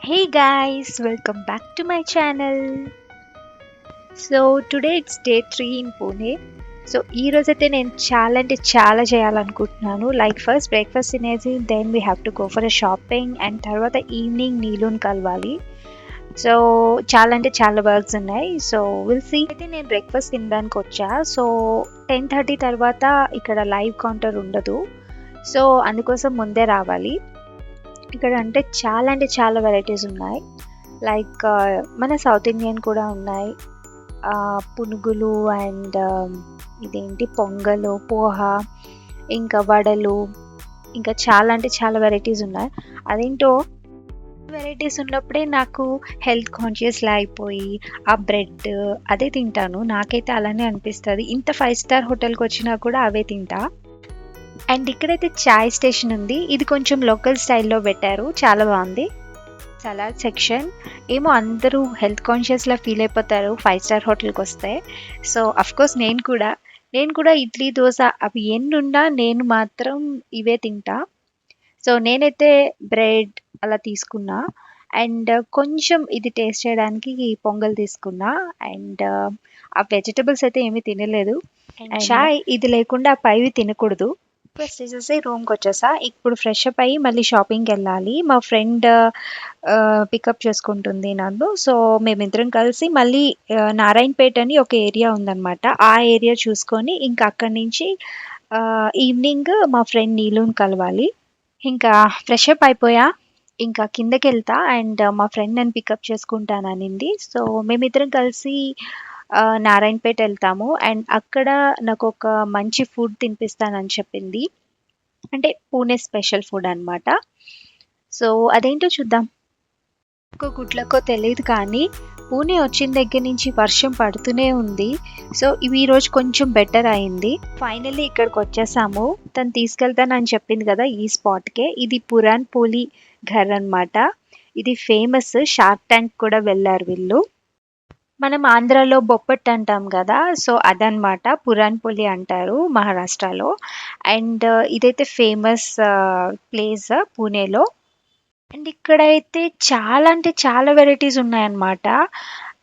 Hey guys, welcome back to my channel. So today it's day 3 in Pune. So ఈ రోజైతే నేను చాలా అంటే చాలా చేయాలనుకుంటున్నాను. లైక్ ఫస్ట్ బ్రేక్ఫాస్ట్ తినేసి then we have to go for a shopping and తర్వాత ఈవినింగ్ నీలుని కలవాలి. సో చాలా అంటే చాలా వర్క్స్ ఉన్నాయి. So will see. అయితే నేను బ్రేక్ఫాస్ట్ తినడానికి వచ్చా. సో 10:30 తర్వాత ఇక్కడ లైవ్ కౌంటర్ ఉండదు. సో అందుకోసం ముందే రావాలి. ఇక్కడ అంటే చాలా వెరైటీస్ ఉన్నాయి. లైక్ మన సౌత్ ఇండియన్ కూడా ఉన్నాయి. పునుగులు అండ్ ఇదేంటి పొంగలు, పోహ, ఇంకా వడలు, ఇంకా చాలా అంటే చాలా వెరైటీస్ ఉన్నాయి. అదేంటో వెరైటీస్ ఉన్నప్పుడే నాకు హెల్త్ కాన్షియస్లా అయిపోయి ఆ బ్రెడ్ అదే తింటాను. నాకైతే అలానే అనిపిస్తుంది. ఇంత 5 స్టార్ హోటల్కి వచ్చినా కూడా అవే తింటా. అండ్ ఇక్కడైతే చాయ్ స్టేషన్ ఉంది. ఇది కొంచెం లోకల్ స్టైల్లో పెట్టారు, చాలా బాగుంది. సలాడ్ సెక్షన్ ఏమో అందరూ హెల్త్ కాన్షియస్లా ఫీల్ అయిపోతారు 5 స్టార్ హోటల్కి వస్తే. సో అఫ్కోర్స్ నేను కూడా ఇడ్లీ దోశ అవి ఎన్నున్నా నేను మాత్రం ఇవే తింటా. సో నేనైతే బ్రెడ్ అలా తీసుకున్నా అండ్ కొంచెం ఇది టేస్ట్ చేయడానికి పొంగల్ తీసుకున్నా అండ్ ఆ వెజిటబుల్స్ అయితే ఏమీ తినలేదు. అండ్ చాయ్ ఇది లేకుండా పైవి తినకూడదు. ఫస్ట్ చేసేసి రూమ్కి వచ్చేసా. ఇప్పుడు ఫ్రెష్ అప్ అయ్యి మళ్ళీ షాపింగ్కి వెళ్ళాలి. మా ఫ్రెండ్ పికప్ చేసుకుంటుంది నన్ను. సో మేమిద్దరం కలిసి మళ్ళీ నారాయణపేట అని ఒక ఏరియా ఉందన్నమాట. ఆ ఏరియా చూసుకొని ఇంకా అక్కడి నుంచి ఈవినింగ్ మా ఫ్రెండ్ నీలుని కలవాలి. ఇంకా ఫ్రెష్ అప్ అయిపోయా, ఇంకా కిందకి వెళ్తా అండ్ మా ఫ్రెండ్ నన్ను పికప్ చేసుకుంటాననింది. సో మేమిద్దరం కలిసి నారాయణపేట వెళ్తాము అండ్ అక్కడ నాకు ఒక మంచి ఫుడ్ తినిపిస్తానని చెప్పింది. అంటే పూణే స్పెషల్ ఫుడ్ అనమాట. సో అదేంటో చూద్దాం. గుడ్లకో తెలియదు కానీ పూణే వచ్చిన దగ్గర నుంచి వర్షం పడుతూనే ఉంది. సో ఇవి ఈరోజు కొంచెం బెటర్ అయింది. ఫైనల్లీ ఇక్కడికి వచ్చేసాము. తను తీసుకెళ్తానని చెప్పింది కదా ఈ స్పాట్కే. ఇది పురాన్ పోలి ఘర్ అనమాట. ఇది ఫేమస్. షార్క్ ట్యాంక్ కూడా వెళ్ళారు వీళ్ళు. మనం ఆంధ్రాలో బొప్పట్టు అంటాం కదా, సో అదనమాట పురాన్ పోలి అంటారు మహారాష్ట్రలో. అండ్ ఇదైతే ఫేమస్ ప్లేస్ పూణేలో. అండ్ ఇక్కడైతే చాలా అంటే చాలా వెరైటీస్ ఉన్నాయన్నమాట.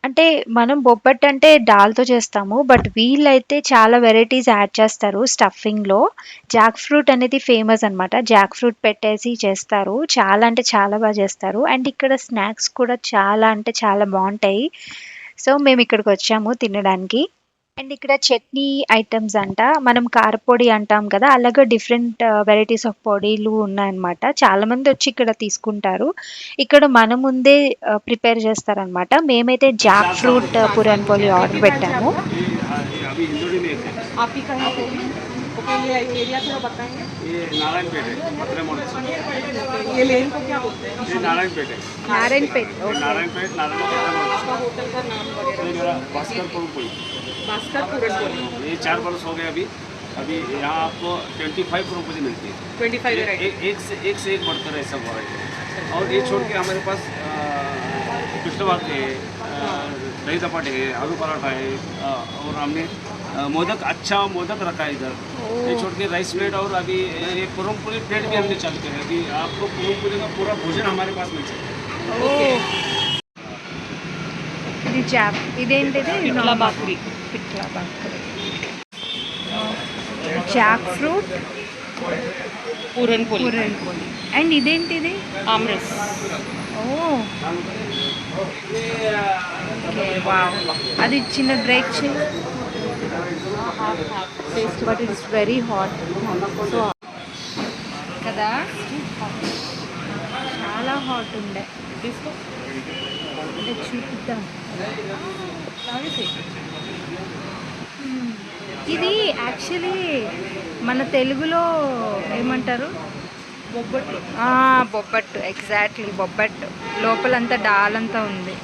అంటే మనం బొబ్బట్టు అంటే దాల్తో చేస్తాము, బట్ వీళ్ళైతే చాలా వెరైటీస్ యాడ్ చేస్తారు స్టఫింగ్లో. జాక్ ఫ్రూట్ అనేది ఫేమస్ అనమాట. జాక్ ఫ్రూట్ పెట్టేసి చేస్తారు. చాలా అంటే చాలా బాగా చేస్తారు. అండ్ ఇక్కడ స్నాక్స్ కూడా చాలా అంటే చాలా బాగుంటాయి. సో మేము ఇక్కడికి వచ్చాము తినడానికి. అండ్ ఇక్కడ చట్నీ ఐటమ్స్ అంట. మనం కారపొడి అంటాం కదా, అలాగే డిఫరెంట్ వెరైటీస్ ఆఫ్ పొడిలు ఉన్నాయన్నమాట. చాలా మంది వచ్చి ఇక్కడ తీసుకుంటారు. ఇక్కడ మన ముందే ప్రిపేర్ చేస్తారనమాట. మేమైతే జాక్ ఫ్రూట్ పురాన్ పోలి ఆర్డర్ పెట్టాము. ओके, ये एरिया थोड़ा बताएंगे। ये नारायणपेट है, पत्रे मोड़ से। ये लेन को क्या बोलते हैं? ये नारायणपेट है। నారాయణపేట్. ये नारायणपेट आपका होटल का नाम वगैरह? ये मेरा भास्कर पुरनपोली। भास्कर पुरनपोली। ये 4 बरस हो गए अभी। अभी यहाँ आपको 25 पुरनपोली मिलती है। 25 वैरायटी। एक से एक बढ़कर है सब वैरायटी। और ये छोड़ के हमारे पास पिछले बात है, दही दपाट है, आलू पराठा है, और हमने मोदक अच्छा मोदक रखा है इधर। ये छोड़ के राइस प्लेट और अभी ये पुरनपोली प्लेट भी हमने चालू किया है। अभी आपको पुरनपोली का पूरा भोजन हमारे पास मिल सकता है। ओके। ఇది జాక్. ఇదేంటిది? Pithla bhakri. Pithla bhakri. Jack fruit puranpoli. Puran poli. And ఇదేంటిది? आमरस। Oh wow. అది చిన్న బ్రేక్ చేయి. బట్ ఇట్స్ వెరీ హాట్ కదా, చాలా హాట్ ఉండే. అంటే చూపిద్దాం. ఇది యాక్చువల్లీ మన తెలుగులో ఏమంటారు? బొబ్బట్లు। బొబ్బట్టు. ఎగ్జాక్ట్లీ బొబ్బట్టు. లోపలంతా డాలంతా ఉంది.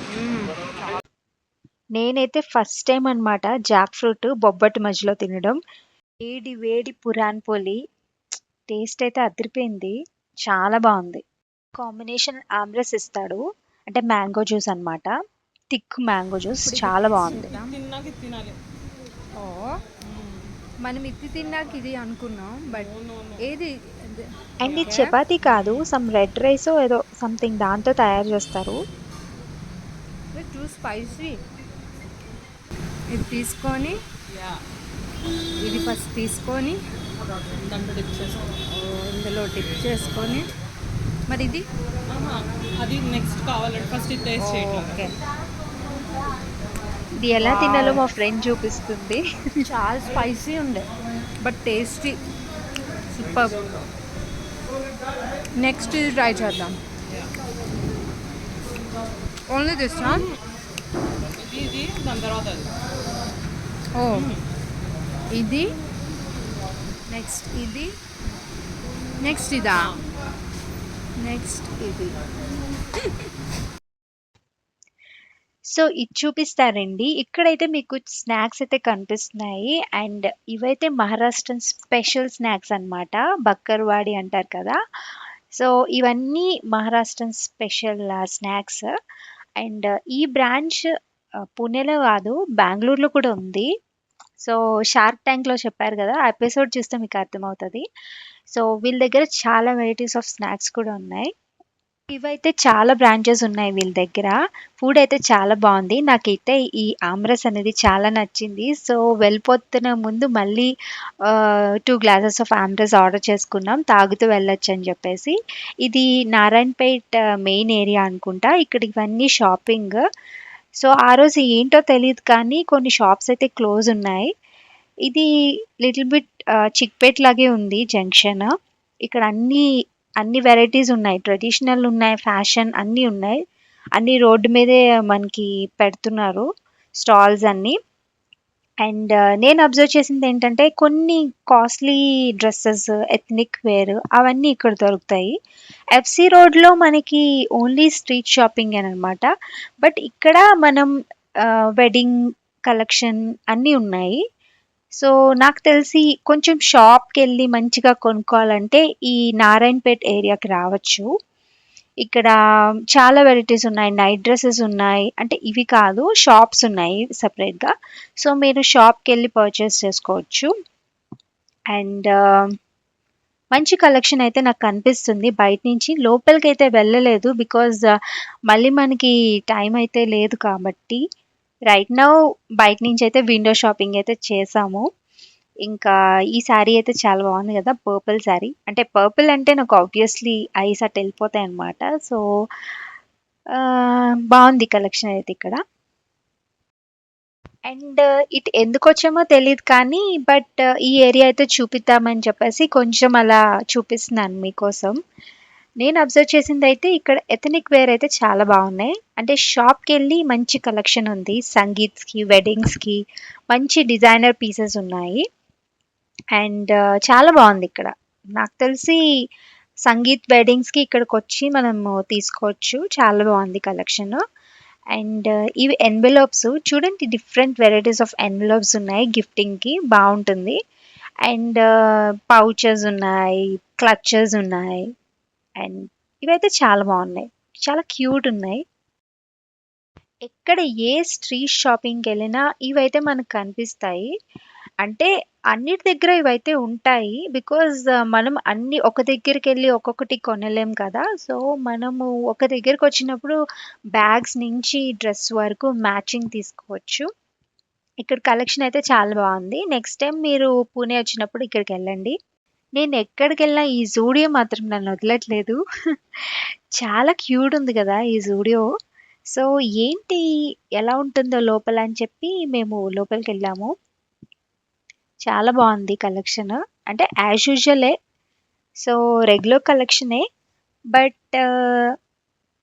నేనైతే ఫస్ట్ టైం అనమాట జాక్ ఫ్రూట్ బొబ్బట్టు మధ్యలో తినడం. వేడి వేడి పురాన్ పోలి టేస్ట్ అయితే అదిరిపోయింది. చాలా బాగుంది. కాంబినేషన్ ఆమ్రస్ ఇస్తాడు, అంటే మ్యాంగో జ్యూస్ అనమాట. థిక్ మ్యాంగో జ్యూస్ చాలా బాగుంది. తిన్నాక తినాలి। ఓ మనం ఇది తిన్నాక ఇది అనుకున్నాం, బట్ ఏది అండ్ ఇది చపాతీ కాదు, సమ్ రెడ్ రైస్ ఏదో సంథింగ్ దాంతో తయారు చేస్తారు. Two spicy. ఇది తీసుకొని ఇది ఫస్ట్ తీసుకొని దాంట్లో డిప్ చేసుకో. ఇందులో డిప్ చేసుకొని మరి ఇది అది నెక్స్ట్ కావాలంటే ఫస్ట్ ఇది టేస్ట్ చేయట్లేదు. ఓకే. ఇది ఎలా తినాలో మా ఫ్రెండ్ చూపిస్తుంది. చాలా స్పైసీ ఉండే బట్ టేస్టీ, సూపర్. నెక్స్ట్ ఇది ట్రై చేద్దాం. ఓన్లీ దిస్ ఇది దాని తర్వాత అది. ఓ ఇది నెక్స్ట్ ఇది నెక్స్ట్ ఇదా నెక్స్ట్ ఇది. సో ఇది చూపిస్తారండి. ఇక్కడైతే మీకు స్నాక్స్ అయితే కనిపిస్తున్నాయి. అండ్ ఇవైతే మహారాష్ట్రన్ స్పెషల్ స్నాక్స్ అన్నమాట. బక్కర్వాడి అంటారు కదా. సో ఇవన్నీ మహారాష్ట్రన్ స్పెషల్ స్నాక్స్. అండ్ ఈ బ్రాంచ్ పూణేలో కాదు, బెంగళూరులో కూడా ఉంది. సో షార్క్ ట్యాంక్లో చెప్పారు కదా, ఆ ఎపిసోడ్ చూస్తే మీకు అర్థమవుతుంది. సో వీళ్ళ దగ్గర చాలా వెరైటీస్ ఆఫ్ స్నాక్స్ కూడా ఉన్నాయి. ఇవైతే చాలా బ్రాంచెస్ ఉన్నాయి వీళ్ళ దగ్గర. ఫుడ్ అయితే చాలా బాగుంది. నాకైతే ఈ ఆమ్రస్ అనేది చాలా నచ్చింది. సో వెళ్ళిపోతున్న ముందు మళ్ళీ 2 గ్లాసెస్ ఆఫ్ ఆమ్రస్ ఆర్డర్ చేసుకున్నాం, తాగుతూ వెళ్ళొచ్చు అని చెప్పేసి. ఇది నారాయణపేట్ మెయిన్ ఏరియా అనుకుంటా. ఇక్కడ ఇవన్నీ షాపింగ్. సో ఆ రోజు ఏంటో తెలియదు కానీ కొన్ని షాప్స్ అయితే క్లోజ్ ఉన్నాయి. ఇది లిటిల్ బిట్ చిక్పేట్ లాగే ఉంది జంక్షన్. ఇక్కడ అన్ని వెరైటీస్ ఉన్నాయి, ట్రెడిషనల్ ఉన్నాయి, ఫ్యాషన్ అన్నీ ఉన్నాయి. అన్ని రోడ్డు మీదే మనకి పెడుతున్నారు స్టాల్స్ అన్నీ. అండ్ నేను అబ్జర్వ్ చేసింది ఏంటంటే కొన్ని కాస్ట్లీ డ్రెస్సెస్, ఎథ్నిక్ వేర్ అవన్నీ ఇక్కడ దొరుకుతాయి. ఎఫ్సి రోడ్లో మనకి ఓన్లీ స్ట్రీట్ షాపింగ్ అనమాట. బట్ ఇక్కడ మనం వెడ్డింగ్ కలెక్షన్ అన్నీ ఉన్నాయి. సో నాకు తెలిసి కొంచెం షాప్కి వెళ్ళి మంచిగా కొనుక్కోవాలంటే ఈ నారాయణపేట్ ఏరియాకి రావచ్చు. ఇక్కడ చాలా వెరైటీస్ ఉన్నాయి. నైట్ డ్రెస్సెస్ ఉన్నాయి, అంటే ఇవి కాదు, షాప్స్ ఉన్నాయి సపరేట్గా. సో మీరు షాప్కి వెళ్ళి పర్చేస్ చేసుకోవచ్చు. అండ్ మంచి కలెక్షన్ అయితే నాకు కనిపిస్తుంది బయట నుంచి. లోపలికి అయితే వెళ్ళలేదు బికాజ్ మళ్ళీ మనకి టైం అయితే లేదు కాబట్టి. రైట్ నౌ బయట నుంచి అయితే విండో షాపింగ్ అయితే చేసాము. ఇంకా ఈ శారీ అయితే చాలా బాగుంది కదా, పర్పుల్ శారీ. అంటే పర్పుల్ అంటే నాకు ఆబ్వియస్లీ ఐస్ అట్ వెళ్ళిపోతాయి అనమాట. సో బాగుంది కలెక్షన్ అయితే ఇక్కడ. అండ్ ఇటు ఎందుకు వచ్చామో తెలియదు కానీ బట్ ఈ ఏరియా అయితే చూపిద్దామని చెప్పేసి కొంచెం అలా చూపిస్తున్నాను మీకోసం. నేను అబ్జర్వ్ చేసింది అయితే ఇక్కడ ఎథనిక్ వేర్ అయితే చాలా బాగున్నాయి. అంటే షాప్కి వెళ్ళి మంచి కలెక్షన్ ఉంది. సంగీత్స్కి, వెడ్డింగ్స్కి మంచి డిజైనర్ పీసెస్ ఉన్నాయి. అండ్ చాలా బాగుంది ఇక్కడ. నాకు తెలిసి సంగీత్ వెడ్డింగ్స్కి ఇక్కడికి వచ్చి మనము తీసుకోవచ్చు. చాలా బాగుంది కలెక్షన్. అండ్ ఇవి ఎన్వెలోప్స్ చూడండి, డిఫరెంట్ వెరైటీస్ ఆఫ్ ఎన్వెలోప్స్ ఉన్నాయి, గిఫ్టింగ్కి బాగుంటుంది. అండ్ పౌచెస్ ఉన్నాయి, క్లచెస్ ఉన్నాయి. అండ్ ఇవైతే చాలా బాగున్నాయి, చాలా క్యూట్ ఉన్నాయి. ఎక్కడ ఏ స్ట్రీట్ షాపింగ్కి వెళ్ళినా ఇవైతే మనకు కనిపిస్తాయి. అంటే అన్నిటి దగ్గర ఇవైతే ఉంటాయి బికాజ్ మనం అన్ని ఒక దగ్గరికి వెళ్ళి ఒక్కొక్కటి కొనలేం కదా. సో మనము ఒక దగ్గరికి వచ్చినప్పుడు బ్యాగ్స్ నుంచి డ్రెస్ వరకు మ్యాచింగ్ తీసుకోవచ్చు. ఇక్కడ కలెక్షన్ అయితే చాలా బాగుంది. నెక్స్ట్ టైం మీరు పూణే వచ్చినప్పుడు ఇక్కడికి వెళ్ళండి. నేను ఎక్కడికి వెళ్ళినా ఈ జూడియో మాత్రం నన్ను వదలట్లేదు. చాలా క్యూట్ ఉంది కదా ఈ జూడియో. సో ఏంటి ఎలా ఉంటుందో లోపల అని చెప్పి మేము లోపలికి వెళ్ళాము. చాలా బాగుంది కలెక్షన్. అంటే యాజ్ యూజువలే, సో రెగ్యులర్ కలెక్షనే. బట్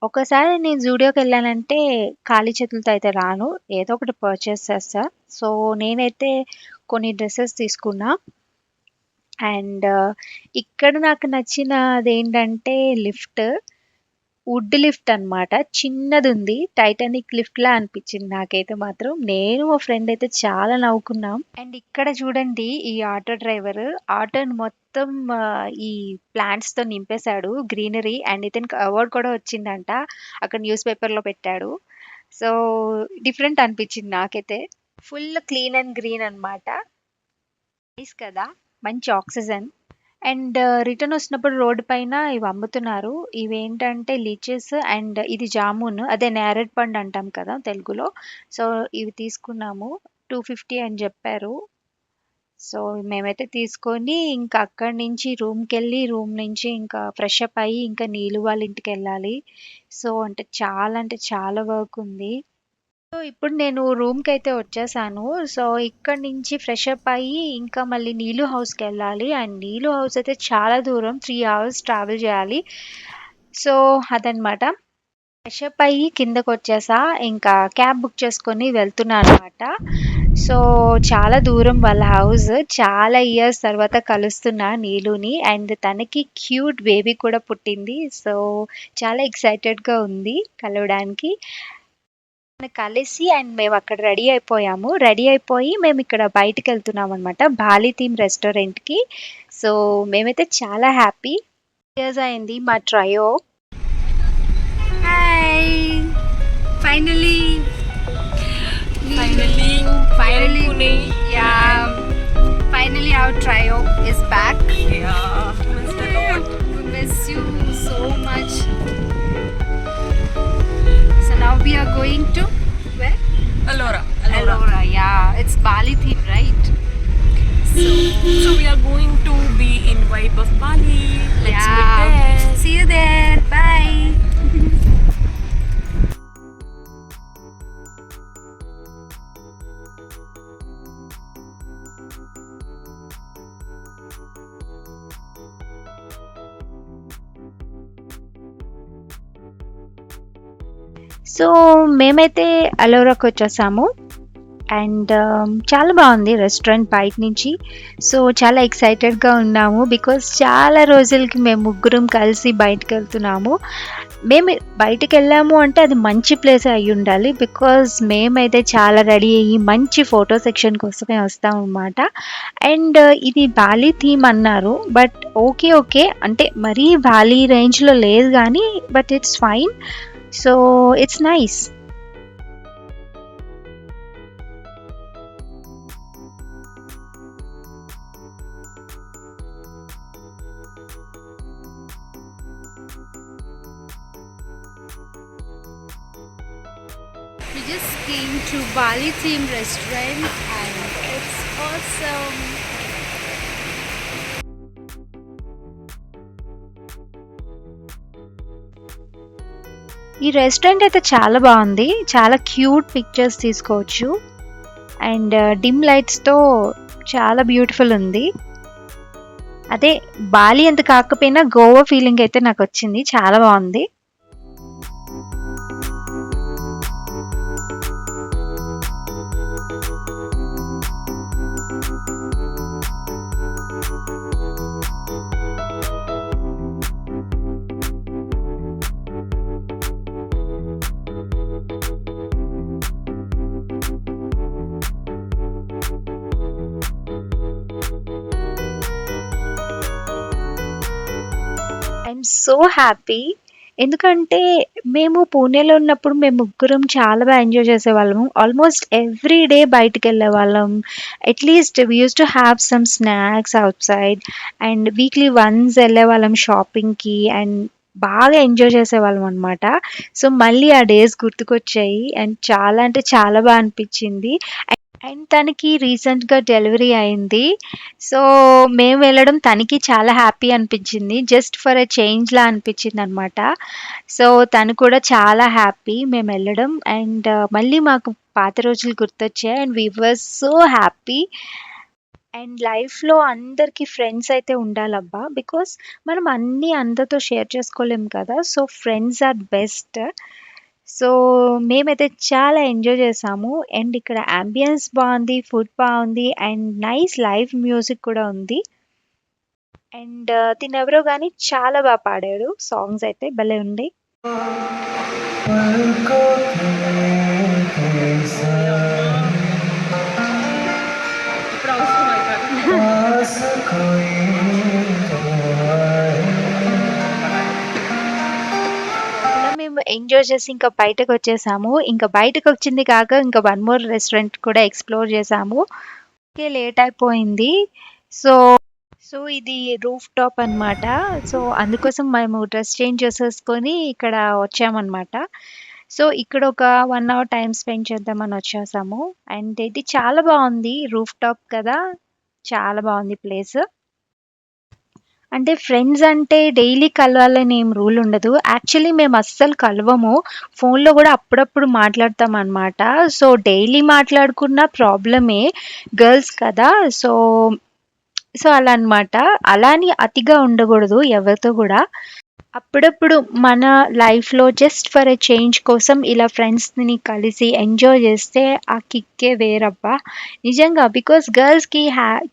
ఒకసారి నేను జూడియోకి వెళ్ళానంటే ఖాళీ చేతులతో అయితే రాను, ఏదో ఒకటి పర్చేస్ చేస్తా. సో నేనైతే కొన్ని డ్రెస్సెస్ తీసుకున్నా. అండ్ ఇక్కడ నాకు నచ్చినది ఏంటంటే లిఫ్ట్, వుడ్ లిఫ్ట్ అన్నమాట. చిన్నది ఉంది, టైటానిక్ లిఫ్ట్ లా అనిపించింది నాకైతే మాత్రం. నేను మా ఫ్రెండ్ అయితే చాలా నవ్వుకున్నాం. అండ్ ఇక్కడ చూడండి, ఈ ఆటో డ్రైవర్ ఆటోని మొత్తం ఈ ప్లాంట్స్ తో నింపేశాడు, గ్రీనరీ. అండ్ ఇతనికి అవార్డ్ కూడా వచ్చిందంట, అక్కడ న్యూస్ పేపర్ లో పెట్టాడు. సో డిఫరెంట్ అనిపించింది నాకైతే. ఫుల్ క్లీన్ అండ్ గ్రీన్ అన్నమాట. నైస్ కదా, మంచి ఆక్సిజన్. అండ్ రిటర్న్ వస్తున్నప్పుడు రోడ్డు పైన ఇవి అమ్ముతున్నారు. ఇవేంటంటే లీచెస్ అండ్ ఇది జామున్, అదే నేరేడు పండు అంటాం కదా తెలుగులో. సో ఇవి తీసుకున్నాము. 250 అని చెప్పారు. సో మేమైతే తీసుకొని ఇంకా అక్కడి నుంచి రూమ్‌కెళ్ళి, రూమ్ నుంచి ఇంకా ఫ్రెష్ అప్ అయ్యి ఇంకా నీలు వాళ్ళ ఇంటికెళ్ళాలి. సో అంటే చాలా వర్క్ ఉంది. సో ఇప్పుడు నేను రూమ్‌కైతే వచ్చేసాను. సో ఇక్కడి నుంచి ఫ్రెష్ అప్ అయ్యి ఇంకా మళ్ళీ నీలు హౌస్‌కెళ్ళాలి. అండ్ నీలు హౌస్ అయితే చాలా దూరం, 3 అవర్స్ ట్రావెల్ చేయాలి. సో అదనమాట. ఫ్రెష్ అప్ అయ్యి కిందకొచ్చేసా. ఇంకా క్యాబ్ బుక్ చేసుకొని వెళ్తున్నా అనమాట. సో చాలా దూరం వాళ్ళ హౌస్. చాలా ఇయర్స్ తర్వాత కలుస్తున్నా నీలుని. అండ్ తనకి క్యూట్ బేబీ కూడా పుట్టింది. సో చాలా ఎక్సైటెడ్‌గా ఉంది కలవడానికి. కలిసి అండ్ మేము అక్కడ రెడీ అయిపోయాము. రెడీ అయిపోయి మేము ఇక్కడ బయటికెళ్తున్నాం అనమాట. బాలి థీమ్ రెస్టారెంట్‌కి. సో మేమైతే చాలా హ్యాపీ. ఇయర్స్ అయింది మా trio. Hi! Finally, Pune. yeah. Finally, our trio is back. Yeah, missed a lot. We miss you so much. So now we are going to where? Alora. Ellora. Yeah, it's Bali theme, right? So we are going to be in vibe of Bali. Let's meet Yeah. there. See you there. Bye. So మేమైతే అలోరాకి వచ్చేసాము. And చాలా బాగుంది restaurant బయట నుంచి. So చాలా ఎక్సైటెడ్గా ఉన్నాము because చాలా రోజులకి మేము ముగ్గురం కలిసి బయటకు వెళ్తున్నాము. మేము బయటకు వెళ్ళాము అంటే అది మంచి ప్లేస్ అయి ఉండాలి. బికాజ్ మేమైతే చాలా రెడీ అయ్యి మంచి ఫోటో సెక్షన్ కోసమే వస్తాం అన్నమాట. అండ్ ఇది బాలి థీమ్ అన్నారు. బట్ ఓకే అంటే మరీ బాలి రేంజ్లో లేదు కానీ but it's fine. So it's nice. We just came to Bali theme restaurant and it's awesome. ఈ రెస్టారెంట్ అయితే చాలా బాగుంది. చాలా క్యూట్ పిక్చర్స్ తీసుకోవచ్చు. అండ్ డిమ్ లైట్స్తో చాలా బ్యూటిఫుల్ ఉంది. అదే బాలి అంత కాకపోయినా గోవా ఫీలింగ్ అయితే నాకు వచ్చింది. చాలా బాగుంది. I'm so happy. ఎందుకంటే మేము పూణేలో ఉన్నప్పుడు మేము ముగ్గురం చాలా బాగా ఎంజాయ్ చేసేవాళ్ళము. ఆల్మోస్ట్ ఎవ్రీ డే బయటికి వెళ్ళేవాళ్ళం. At least we use to have some snacks out side. And weekly once వెళ్ళేవాళ్ళం షాపింగ్కి. అండ్ బాగా ఎంజాయ్ చేసేవాళ్ళం అనమాట. సో మళ్ళీ ఆ డేస్ గుర్తుకొచ్చాయి. అండ్ చాలా అంటే చాలా బాగా అనిపించింది. అండ్ తనకి రీసెంట్గా డెలివరీ అయింది. సో మేము వెళ్ళడం తనకి చాలా హ్యాపీ అనిపించింది. జస్ట్ ఫర్ ఎ చేంజ్లా అనిపించింది అనమాట. సో తను కూడా చాలా హ్యాపీ మేము వెళ్ళడం. అండ్ మళ్ళీ మాకు పాత రోజులు గుర్తొచ్చాయి. And we were so happy. And లైఫ్లో అందరికీ ఫ్రెండ్స్ అయితే ఉండాలబ్బా. బికాస్ మనం అన్నీ అందరితో షేర్ చేసుకోలేం కదా. So friends are best. So మేమైతే చాలా ఎంజాయ్ చేసాము. అండ్ ఇక్కడ అంబియన్స్ బాగుంది, ఫుడ్ బాగుంది అండ్ నైస్ లైవ్ మ్యూజిక్ కూడా ఉంది. అండ్ తినెవరో కానీ చాలా బాగా పాడాడు. సాంగ్స్ అయితే భలే ఉంది. ఇప్పుడు అవసరం అవుతుంది. అలా మేము ఎంజాయ్ చేసి ఇంకా బయటకు వచ్చేసాము. ఇంకా బయటకు వచ్చింది కాక ఇంకా వన్ మోర్ రెస్టారెంట్ కూడా ఎక్స్ప్లోర్ చేసాము. ఓకే లేట్ అయిపోయింది. సో సో ఇది రూఫ్ టాప్ అన్నమాట. సో అందుకోసం మేము డ్రెస్ చేంజ్ చేసేసుకొని ఇక్కడ వచ్చామన్నమాట. సో ఇక్కడ ఒక 1 అవర్ టైమ్ స్పెండ్ చేద్దామని వచ్చేసాము. అండ్ ఇది చాలా బాగుంది, రూఫ్ టాప్ కదా, చాలా బాగుంది ప్లేస్. అంటే ఫ్రెండ్స్ అంటే డైలీ కలవాలని ఏం రూల్ ఉండదు. యాక్చువల్లీ మేము అస్సలు కలవము. ఫోన్లో కూడా అప్పుడప్పుడు మాట్లాడతాం అనమాట. సో డైలీ మాట్లాడుకున్న ప్రాబ్లమే, గర్ల్స్ కదా. సో సో అలా అన్నమాట. అలా అని అతిగా ఉండకూడదు ఎవరితో కూడా. అప్పుడప్పుడు మన లైఫ్‌లో జస్ట్ ఫర్ ఎ చేంజ్ కోసం ఇలా ఫ్రెండ్స్‌ని కలిసి ఎంజాయ్ చేస్తే ఆ కిక్కే వేరబ్బా! నిజంగా. బికాజ్ గర్ల్స్‌కి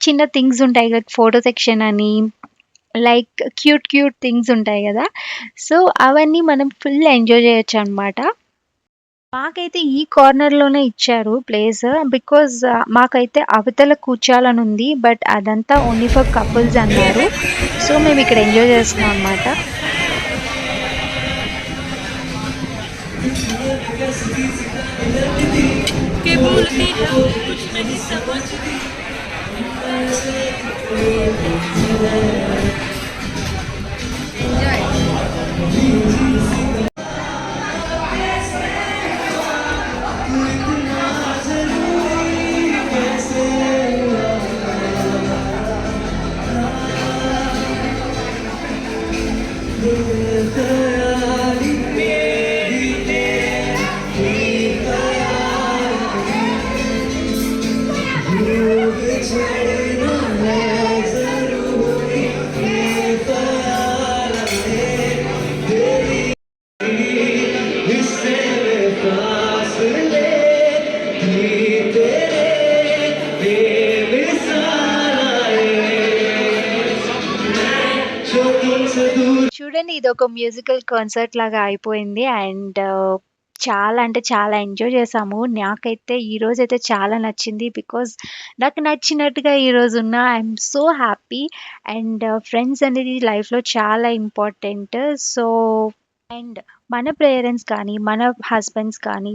చిన్న థింగ్స్ ఉంటాయి కదా! ఫోటో సెక్షన్ అని, లైక్ క్యూట్ క్యూట్ థింగ్స్ ఉంటాయి కదా! సో అవన్నీ మనం ఫుల్ ఎంజాయ్ చేయొచ్చనమాట. మాకైతే ఈ కార్నర్‌లోనే ఇచ్చారు ప్లేస్. బికాజ్ మాకైతే అవతల కూర్చోవాలని ఉంది. బట్ అదంతా ఓన్లీ ఫర్ కపుల్స్ అన్నారు. సో మేము ఇక్కడ ఎంజాయ్ చేస్తున్నాం అనమాట. के बोलती है कुछ नहीं समझती। చూడండి, ఇదొక మ్యూజికల్ కాన్సర్ట్ లాగా అయిపోయింది. అండ్ చాలా అంటే చాలా ఎంజాయ్ చేసాము. నాకైతే ఈరోజైతే చాలా నచ్చింది. బికాజ్ నాకు నచ్చినట్టుగా ఈరోజు ఉన్న I'm so happy. And friends అనేది లైఫ్‌లో చాలా ఇంపార్టెంట్. సో అండ్ మన పేరెంట్స్ కానీ, మన హస్బెండ్స్ కానీ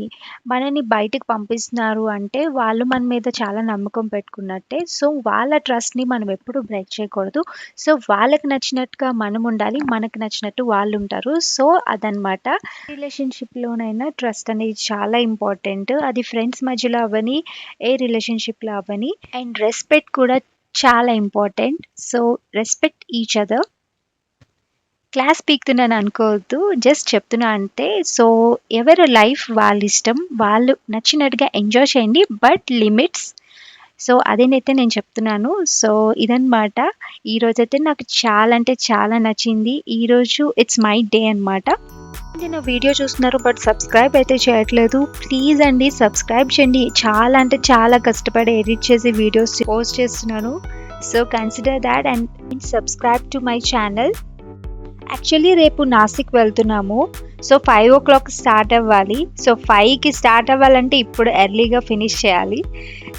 మనని బయటకి పంపిస్తున్నారు అంటే వాళ్ళు మన మీద చాలా నమ్మకం పెట్టుకున్నట్టే. సో వాళ్ళ ట్రస్ట్‌ని మనం ఎప్పుడు బ్రేక్ చేయకూడదు. సో వాళ్ళకి నచ్చినట్టుగా మనం ఉండాలి. మనకు నచ్చినట్టు వాళ్ళు ఉంటారు. సో అదనమాట. రిలేషన్‌షిప్‌లోనైనా ట్రస్ట్ అనేది చాలా ఇంపార్టెంట్. అది ఫ్రెండ్స్ మధ్యలో అవ్వని, ఏ రిలేషన్‌షిప్‌లో అవ్వని. అండ్ రెస్పెక్ట్ కూడా చాలా important. So respect each other. Class పీకుతున్నాను అనుకోవద్దు. జస్ట్ చెప్తున్నా అంతే. సో ఎవరి లైఫ్ వాళ్ళ ఇష్టం. వాళ్ళు నచ్చినట్టుగా ఎంజాయ్ చేయండి. But limits. సో అదేనైతే నేను చెప్తున్నాను. సో ఇదనమాట. ఈరోజైతే నాకు చాలా అంటే చాలా నచ్చింది. ఈరోజు ఇట్స్ మై డే అనమాట. నా వీడియో చూస్తున్నారు బట్ సబ్స్క్రైబ్ అయితే చేయట్లేదు. ప్లీజ్ అండి సబ్స్క్రైబ్ చేయండి. చాలా అంటే చాలా కష్టపడి ఎడిట్ చేసి వీడియోస్ పోస్ట్ చేస్తున్నాను. So consider that and subscribe to my channel. Actually రేపు నాసిక్ వెళ్తున్నాము. సో 5 o'clock స్టార్ట్ అవ్వాలి. సో 5కి స్టార్ట్ అవ్వాలంటే ఇప్పుడు ఎర్లీగా ఫినిష్ చేయాలి.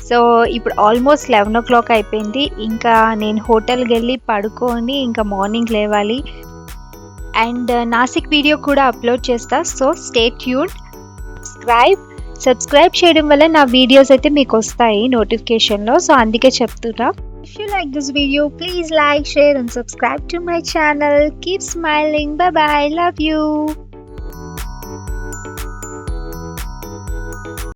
సో ఇప్పుడు ఆల్మోస్ట్ 11 o'clock అయిపోయింది. ఇంకా నేను హోటల్కి వెళ్ళి పడుకొని ఇంకా మార్నింగ్ లేవాలి. అండ్ నాసిక్ వీడియో కూడా అప్లోడ్ చేస్తా. So stay tuned. సబ్స్క్రైబ్ చేయడం వల్ల నా వీడియోస్ అయితే మీకు వస్తాయి నోటిఫికేషన్లో. సో అందుకే చెప్తున్నా. If you like this video, please like, share and subscribe to my channel. Keep smiling. Bye bye. Love you.